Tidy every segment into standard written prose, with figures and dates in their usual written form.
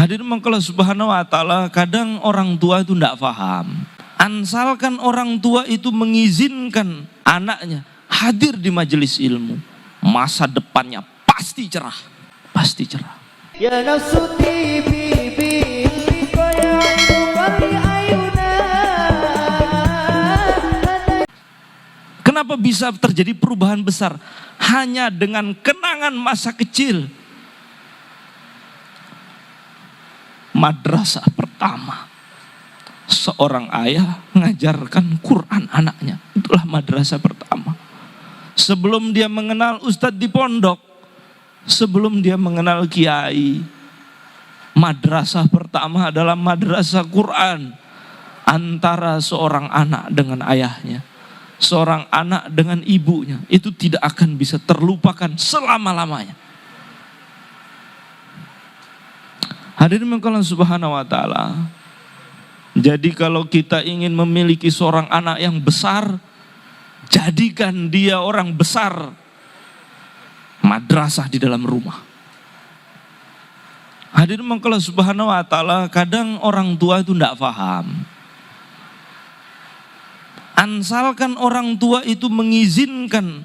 Hadirin mengkala subhanahu wa ta'ala, kadang orang tua itu tidak paham. Asalkan orang tua itu mengizinkan anaknya hadir di majelis ilmu, masa depannya pasti cerah. Pasti cerah. Ya nafsuti bibi koya kali ayuna. Kenapa bisa terjadi perubahan besar? Hanya dengan kenangan masa kecil. Madrasah pertama, seorang ayah mengajarkan Quran anaknya. Itulah madrasah pertama. Sebelum dia mengenal ustadz di pondok, sebelum dia mengenal kiai, madrasah pertama adalah madrasah Quran. Antara seorang anak dengan ayahnya, seorang anak dengan ibunya, itu tidak akan bisa terlupakan selama-lamanya. Hadirin mengkala subhanahu wa ta'ala. Jadi kalau kita ingin memiliki seorang anak yang besar, jadikan dia orang besar. Madrasah di dalam rumah. Hadirin mengkala subhanahu wa ta'ala, kadang orang tua itu tidak paham. Asalkan orang tua itu mengizinkan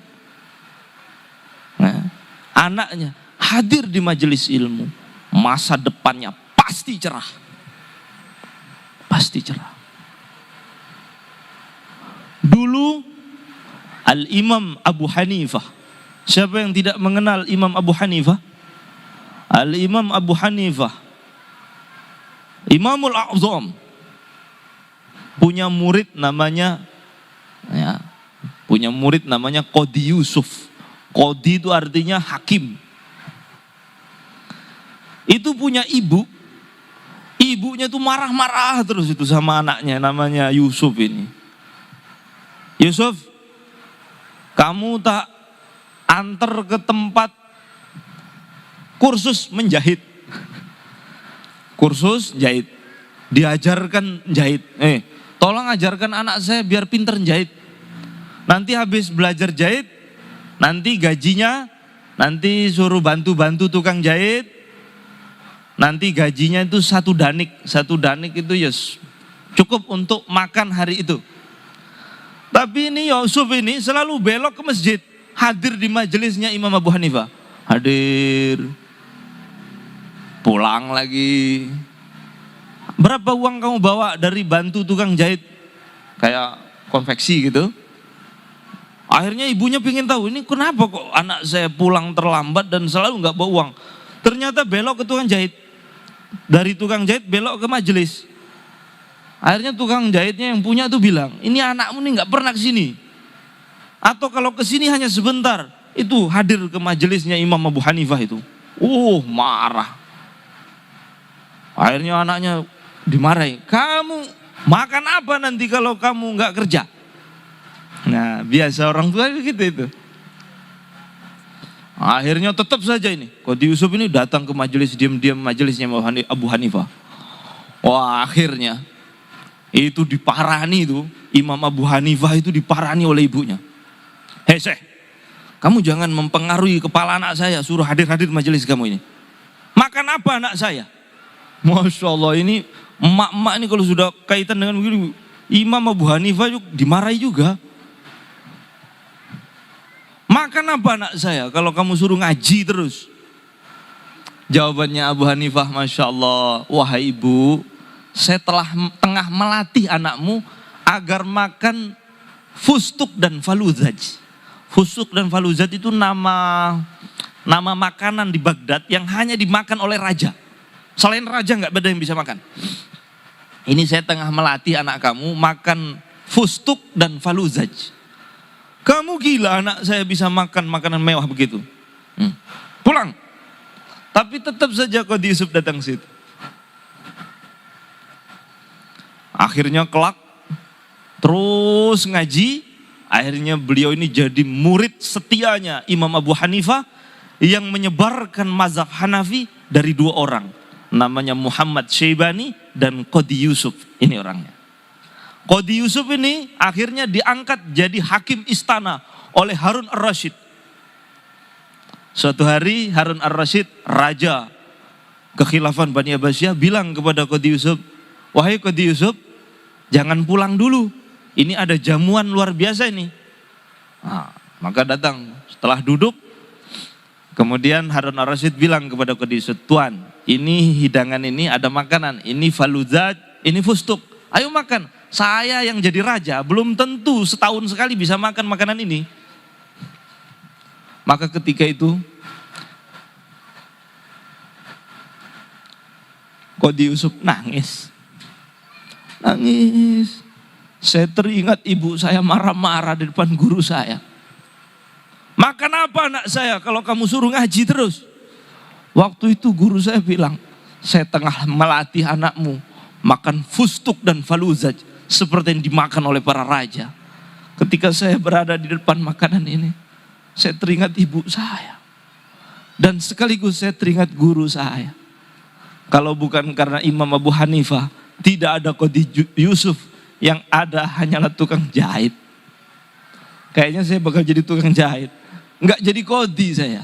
anaknya hadir di majelis ilmu, masa depannya pasti cerah. Pasti cerah. Dulu Al-Imam Abu Hanifah. Siapa yang tidak mengenal Imam Abu Hanifah? Al-Imam Abu Hanifah, Imamul A'zam, punya murid namanya Qadi Yusuf. Qadi itu artinya hakim. Itu punya ibunya tuh marah-marah terus itu sama anaknya, namanya Yusuf ini. Yusuf, kamu tak antar ke tempat kursus menjahit. Kursus jahit, diajarkan jahit. Tolong ajarkan anak saya biar pinter jahit. Nanti habis belajar jahit, nanti gajinya, nanti suruh bantu-bantu tukang jahit. Nanti gajinya itu 1 danik. 1 danik itu yes, cukup untuk makan hari itu. Tapi ini Yusuf ini selalu belok ke masjid, hadir di majelisnya Imam Abu Hanifah. Hadir, pulang lagi. Berapa uang kamu bawa dari bantu tukang jahit? Kayak konveksi gitu. Akhirnya ibunya pengen tahu, ini kenapa kok anak saya pulang terlambat dan selalu nggak bawa uang. Ternyata belok ke tukang jahit. Dari tukang jahit belok ke majelis. Akhirnya tukang jahitnya yang punya tuh bilang, ini anakmu nih nggak pernah kesini. Atau kalau kesini hanya sebentar. Itu hadir ke majelisnya Imam Abu Hanifah itu. Marah. Akhirnya anaknya dimarahi. Kamu makan apa nanti kalau kamu nggak kerja? Nah, biasa orang tua gitu itu. Akhirnya tetap saja ini Qadi Yusuf ini datang ke majelis, diam-diam majelisnya Abu Hanifah. Wah, akhirnya itu diparani itu, Imam Abu Hanifah itu diparani oleh ibunya. Hei Syekh, kamu jangan mempengaruhi kepala anak saya, suruh hadir-hadir majelis kamu ini. Makan apa anak saya? Masya Allah, ini emak-emak ini kalau sudah kaitan dengan begini, Imam Abu Hanifah dimarahi juga. Makan apa anak saya kalau kamu suruh ngaji terus? Jawabannya Abu Hanifah, Masya Allah, wahai ibu, saya tengah melatih anakmu agar makan fustuk dan faluzaj. Fustuk dan faluzaj itu nama makanan di Baghdad yang hanya dimakan oleh raja. Selain raja nggak ada yang bisa makan. Ini saya tengah melatih anak kamu makan fustuk dan faluzaj. Kamu gila anak saya bisa makan makanan mewah begitu. Pulang. Tapi tetap saja Qadi Yusuf datang situ. Akhirnya kelak terus ngaji. Akhirnya beliau ini jadi murid setianya Imam Abu Hanifah yang menyebarkan mazhab Hanafi dari 2 orang. Namanya Muhammad Syaibani dan Qadi Yusuf. Ini orangnya. Qadi Yusuf ini akhirnya diangkat jadi hakim istana oleh Harun Ar-Rasyid. Suatu hari Harun Ar-Rasyid, raja kekhilafan Bani Abbasiyah bilang kepada Qadhi Yusuf, wahai Qadhi Yusuf, jangan pulang dulu. Ini ada jamuan luar biasa ini. Nah, maka datang setelah duduk. Kemudian Harun ar-Rasyid bilang kepada Qadhi Yusuf, Tuan, ini hidangan ini ada makanan. Ini faluzat, ini fustuk. Ayo makan. Saya yang jadi raja belum tentu setahun sekali bisa makan makanan ini. Maka ketika itu Qadhi Yusuf nangis. Nangis. Saya teringat ibu saya marah-marah di depan guru saya. Makan apa anak saya kalau kamu suruh ngaji terus? Waktu itu guru saya bilang, saya tengah melatih anakmu makan fustuk dan faluzaj seperti yang dimakan oleh para raja. Ketika saya berada di depan makanan ini, saya teringat ibu saya. Dan sekaligus saya teringat guru saya. Kalau bukan karena Imam Abu Hanifah, tidak ada Qadhi Yusuf, yang ada hanyalah tukang jahit. Kayaknya saya bakal jadi tukang jahit. Enggak jadi qadhi saya.